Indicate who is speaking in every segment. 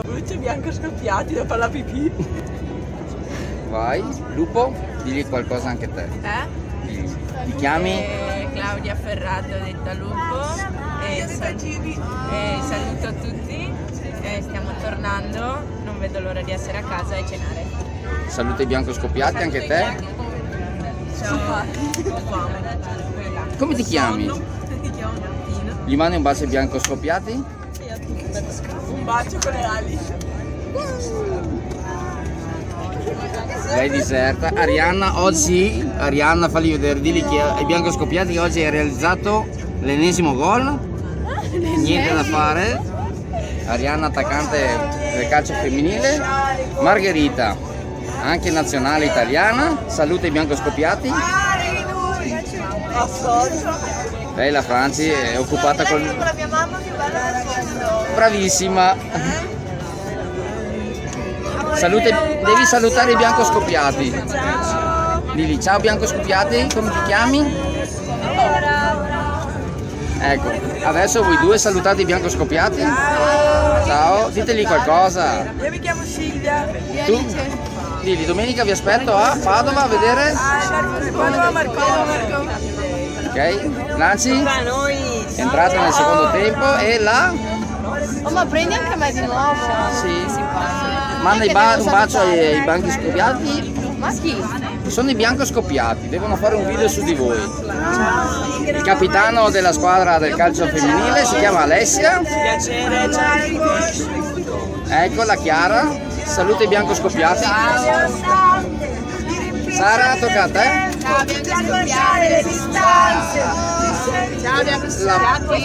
Speaker 1: Luce bianco scoppiati da fare la pipì.
Speaker 2: Vai, Lupo, digli qualcosa anche te. Ti chiami?
Speaker 3: Claudia Ferrato, detta Lupo, e saluto tutti, stiamo tornando, non vedo l'ora di essere a casa e cenare.
Speaker 2: Saluto i bianco scoppiati anche te.
Speaker 3: Ciao.
Speaker 2: Come ti chiami? Gli mandi un bacio ai bianco scoppiati?
Speaker 1: Un bacio con le ali.
Speaker 2: Lei diserta. Arianna oggi, Arianna falli vedere, digli che ai bianco scoppiati oggi hai realizzato l'ennesimo gol. Niente da fare. Arianna attaccante del calcio femminile. Margherita, anche nazionale italiana, saluta i bianco scoppiati. Lei la Franci è occupata con
Speaker 3: la mia mamma più bella del mondo.
Speaker 2: Bravissima. Devi salutare i bianco scoppiati. Digli ciao bianco scoppiati, come ti chiami? Ecco, adesso voi due salutate i bianco scoppiati. Ciao, ditegli qualcosa.
Speaker 1: Io mi chiamo Silvia.
Speaker 2: Tu? Digli, domenica vi aspetto a Padova a vedere.
Speaker 1: Marco.
Speaker 2: Ok, Nancy? Entrata nel secondo tempo e la...
Speaker 3: Oh, ma prendi anche me di nuovo.
Speaker 2: Sì. Manda un bacio ai bianchi scoppiati.
Speaker 3: Ma chi?
Speaker 2: Sono i bianco scoppiati, devono fare un video su di voi. Il capitano della squadra del calcio femminile si chiama Alessia.
Speaker 1: Piacere,
Speaker 2: Ecco la Chiara. Saluta i bianco scoppiati. Sara, tocca a te.
Speaker 3: Ciao, bianco scoppiati. Le distanze. Ciao, bianco scoppiati.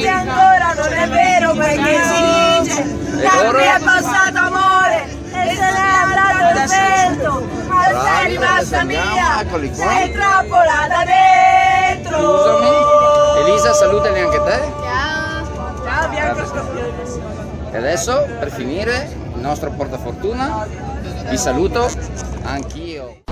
Speaker 1: ancora non è vero perché si dice.
Speaker 2: E loro?
Speaker 1: È passato amore e se n'è andato il vento, ma sei rimasta mia,
Speaker 2: Eccoli qua.
Speaker 1: sei trappolata dentro.
Speaker 2: Scusami. Elisa, salutali anche te.
Speaker 3: Ciao.
Speaker 1: Ciao bianco scoppiati.
Speaker 2: E adesso, per finire, il nostro portafortuna, vi saluto anch'io.